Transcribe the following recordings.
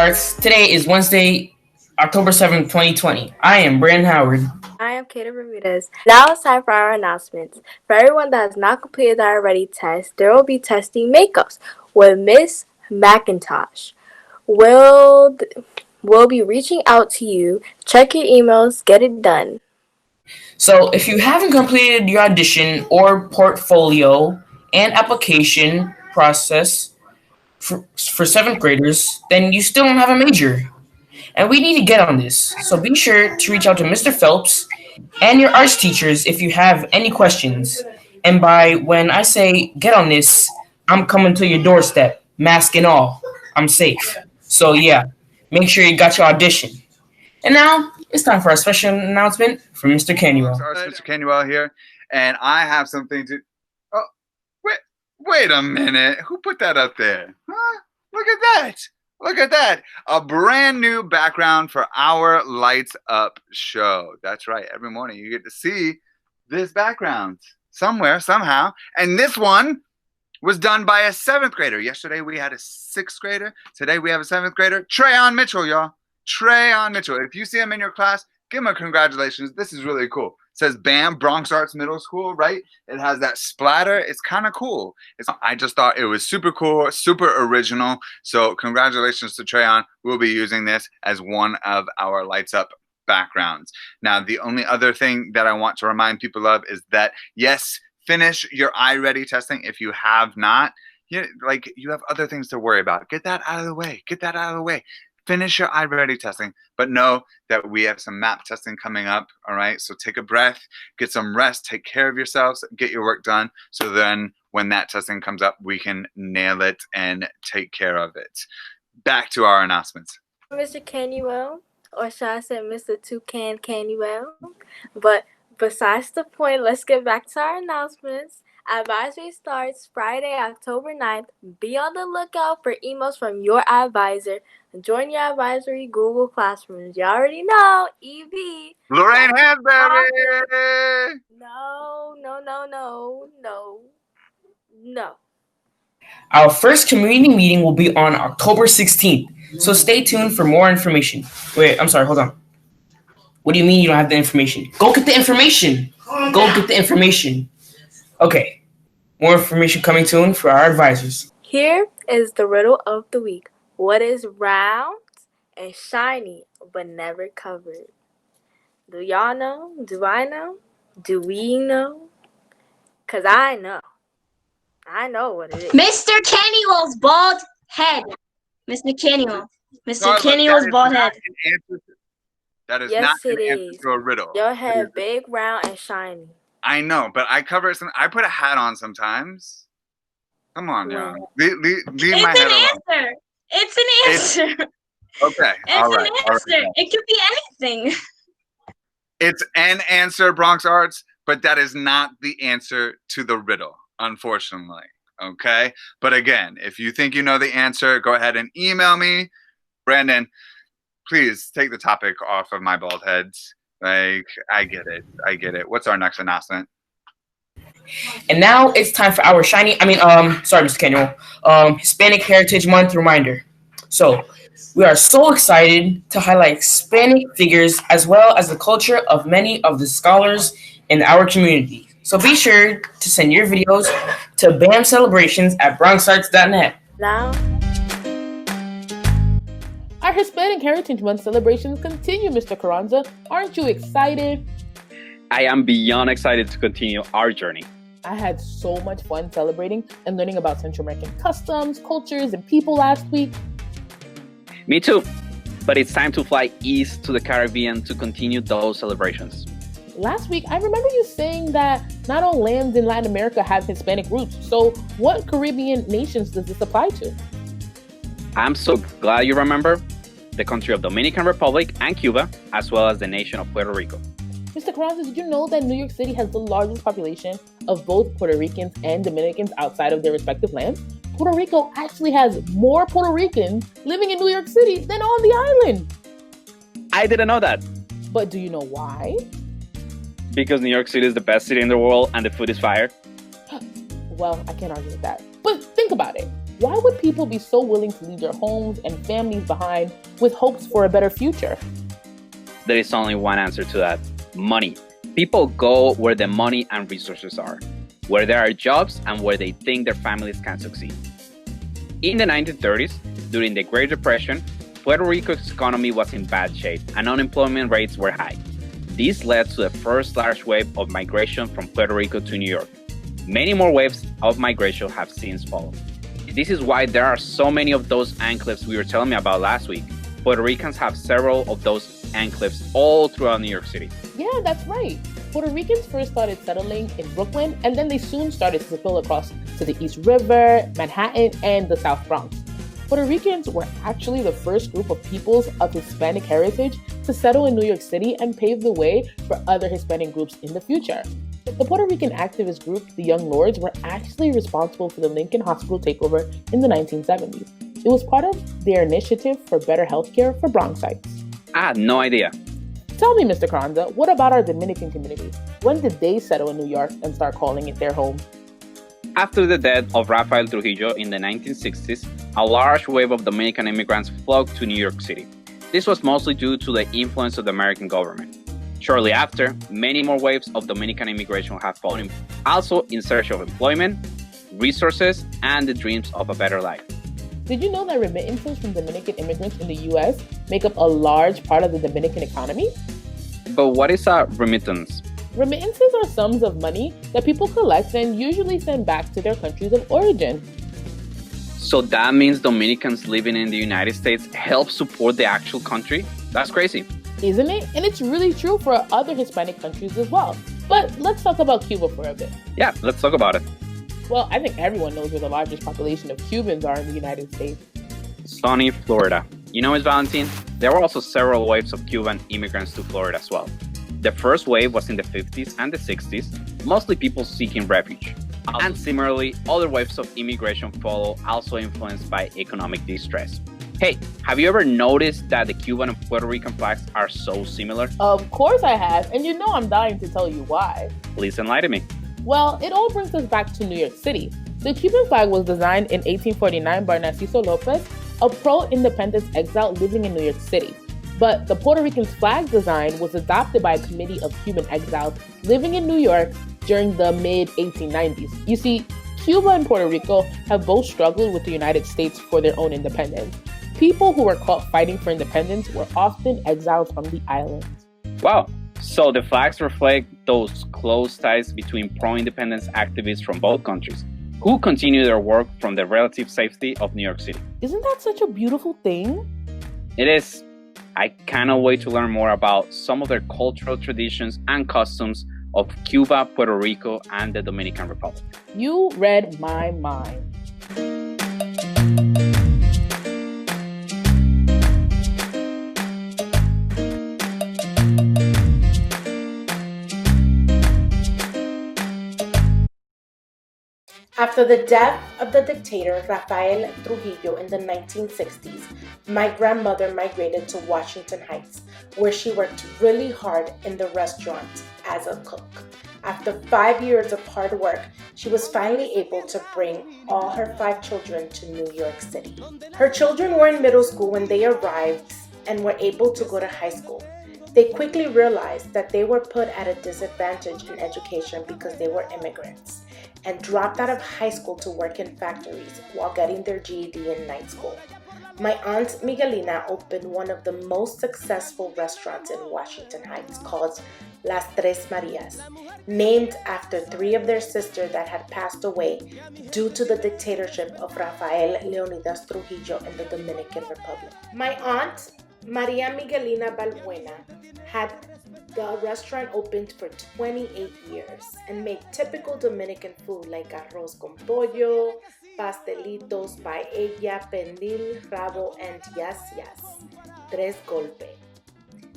Arts. Today is Wednesday, October 7th, 2020. I am Brandon Howard. I am Kata Bermudez. Now it's time for our announcements. For everyone that has not completed the already test, there will be testing makeups with Miss McIntosh. We'll, we'll be reaching out to you. Check your emails, get it done. So, if you haven't completed your audition or portfolio and application process for seventh graders, then you still don't have a major. And we need to get on this. So, be sure to reach out to Mr. Phelps and your arts teachers if you have any questions. And by when I say get on this, I'm coming to your doorstep, mask and all. I'm safe. So, yeah, make sure you got your audition. And now it's time for a special announcement from Mr. Canuel. Mr. Canuel here, and I have something to. Oh, wait a minute! Who put that up there? Huh? Look at that! Look at that! A brand new background for our Lights Up show. That's right. Every morning you get to see this background somewhere, somehow, and this one was done by a 7th grader. Yesterday we had a 6th grader. Today we have a 7th grader. Treyon Mitchell, y'all. Treyon Mitchell. If you see him in your class, give him a congratulations. This is really cool. It says BAM, Bronx Arts Middle School, right? It has that splatter. It's kind of cool. I just thought it was super cool, super original. So congratulations to Treyon. We'll be using this as one of our Lights Up backgrounds. Now, the only other thing that I want to remind people of is that, yes, finish your iReady testing if you have not. You have other things to worry about. Get that out of the way. Get that out of the way. Finish your iReady testing, but know that we have some map testing coming up, all right? So take a breath, get some rest, take care of yourselves, get your work done, so then when that testing comes up, we can nail it and take care of it. Back to our announcements. Mr. Canuel, or should I say Mr. Toucan Canuel? But besides the point, let's get back to our announcements. Advisory starts Friday, October 9th. Be on the lookout for emails from your advisor. Join your advisory Google Classrooms. You already know, EV. Lorraine Hansberry! No. Our first community meeting will be on October 16th. So stay tuned for more information. Wait, I'm sorry, hold on. What do you mean you don't have the information? Go get the information. Go get the information. Okay, more information coming soon for our advisors. Here is the riddle of the week. What is round and shiny but never covered? Do y'all know? Do I know? Do we know? Because I know. I know what it is. Mr. Canuel's bald head. Mr. Canuel. Mr. Canuel's bald head. That is not an answer to a riddle. Your head big, round, and shiny. I know, but I cover it. I put a hat on sometimes. Come on, y'all. Leave my head alone. It's an answer. Okay. It's an answer. It could be anything. It's an answer, Bronx Arts, but that is not the answer to the riddle, unfortunately. Okay? But again, if you think you know the answer, go ahead and email me. Brandon, please take the topic off of my bald heads. I get it. What's our next announcement? And now it's time for our Mr. Canuel, Hispanic Heritage Month reminder. So, we are so excited to highlight Hispanic figures as well as the culture of many of the scholars in our community. So be sure to send your videos to bamcelebrations@bronxarts.net. Now, our Hispanic Heritage Month celebrations continue, Mr. Carranza. Aren't you excited? I am beyond excited to continue our journey. I had so much fun celebrating and learning about Central American customs, cultures, and people last week. Me too. But it's time to fly east to the Caribbean to continue those celebrations. Last week, I remember you saying that not all lands in Latin America have Hispanic roots. So what Caribbean nations does this apply to? I'm so glad you remember. The country of Dominican Republic and Cuba, as well as the nation of Puerto Rico. Mr. Carranza, did you know that New York City has the largest population of both Puerto Ricans and Dominicans outside of their respective lands? Puerto Rico actually has more Puerto Ricans living in New York City than on the island. I didn't know that. But do you know why? Because New York City is the best city in the world and the food is fire. Well, I can't argue with that. But think about it. Why would people be so willing to leave their homes and families behind with hopes for a better future? There is only one answer to that: money. People go where the money and resources are, where there are jobs and where they think their families can succeed. In the 1930s, during the Great Depression, Puerto Rico's economy was in bad shape and unemployment rates were high. This led to the first large wave of migration from Puerto Rico to New York. Many more waves of migration have since followed. This is why there are so many of those enclaves we were telling me about last week. Puerto Ricans have several of those enclaves all throughout New York City. Yeah, that's right. Puerto Ricans first started settling in Brooklyn, and then they soon started to spill across to the East River, Manhattan, and the South Bronx. Puerto Ricans were actually the first group of peoples of Hispanic heritage to settle in New York City and pave the way for other Hispanic groups in the future. The Puerto Rican activist group, the Young Lords, were actually responsible for the Lincoln Hospital takeover in the 1970s. It was part of their initiative for better healthcare for Bronxites. I had no idea. Tell me, Mr. Carranza, what about our Dominican community? When did they settle in New York and start calling it their home? After the death of Rafael Trujillo in the 1960s, a large wave of Dominican immigrants flocked to New York City. This was mostly due to the influence of the American government. Shortly after, many more waves of Dominican immigration have followed, also in search of employment, resources, and the dreams of a better life. Did you know that remittances from Dominican immigrants in the U.S. make up a large part of the Dominican economy? But what is a remittance? Remittances are sums of money that people collect and usually send back to their countries of origin. So that means Dominicans living in the United States help support the actual country? That's crazy. Isn't it? And it's really true for other Hispanic countries as well. But let's talk about Cuba for a bit. Yeah, let's talk about it. Well, I think everyone knows where the largest population of Cubans are in the United States. Sunny Florida. You know, Ms. Valentine, there were also several waves of Cuban immigrants to Florida as well. The first wave was in the 50s and the 60s, mostly people seeking refuge. And similarly, other waves of immigration follow, also influenced by economic distress. Hey, have you ever noticed that the Cuban and Puerto Rican flags are so similar? Of course I have, and you know I'm dying to tell you why. Please enlighten me. Well, it all brings us back to New York City. The Cuban flag was designed in 1849 by Narciso Lopez, a pro-independence exile living in New York City. But the Puerto Rican's flag design was adopted by a committee of Cuban exiles living in New York during the mid-1890s. You see, Cuba and Puerto Rico have both struggled with the United States for their own independence. People who were caught fighting for independence were often exiled from the islands. Wow. So the flags reflect those close ties between pro-independence activists from both countries, who continue their work from the relative safety of New York City. Isn't that such a beautiful thing? It is. I cannot wait to learn more about some of their cultural traditions and customs of Cuba, Puerto Rico, and the Dominican Republic. You read my mind. After the death of the dictator Rafael Trujillo in the 1960s, my grandmother migrated to Washington Heights, where she worked really hard in the restaurant as a cook. After 5 years of hard work, she was finally able to bring all her 5 children to New York City. Her children were in middle school when they arrived and were able to go to high school. They quickly realized that they were put at a disadvantage in education because they were immigrants, and dropped out of high school to work in factories while getting their GED in night school. My aunt Miguelina opened one of the most successful restaurants in Washington Heights called Las Tres Marias, named after 3 of their sisters that had passed away due to the dictatorship of Rafael Leonidas Trujillo in the Dominican Republic. My aunt, Maria Miguelina Balbuena, had the restaurant opened for 28 years and made typical Dominican food like arroz con pollo, pastelitos, paella, pernil, rabo, and yes, tres golpe.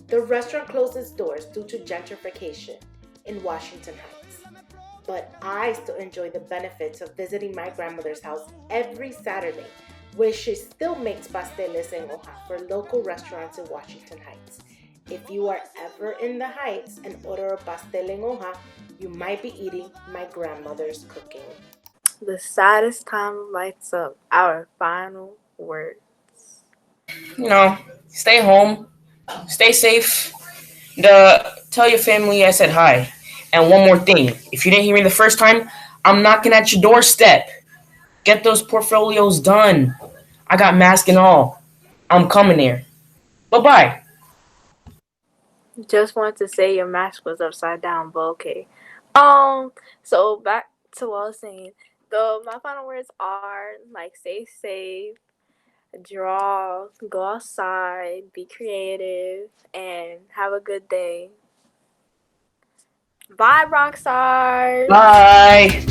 The restaurant closed its doors due to gentrification in Washington Heights. But I still enjoy the benefits of visiting my grandmother's house every Saturday, where she still makes pasteles en hoja for local restaurants in Washington Heights. If you are ever in the Heights and order a pastel en hoja, you might be eating my grandmother's cooking. The saddest time lights up. Our final words. Stay home, stay safe. Tell your family I said hi. And one more thing, if you didn't hear me the first time, I'm knocking at your doorstep. Get those portfolios done. I got mask and all. I'm coming there. Bye bye. Just wanted to say your mask was upside down, but okay. So back to what I was saying. My final words are like stay safe, draw, go outside, be creative, and have a good day. Bye, Rock Stars! Bye.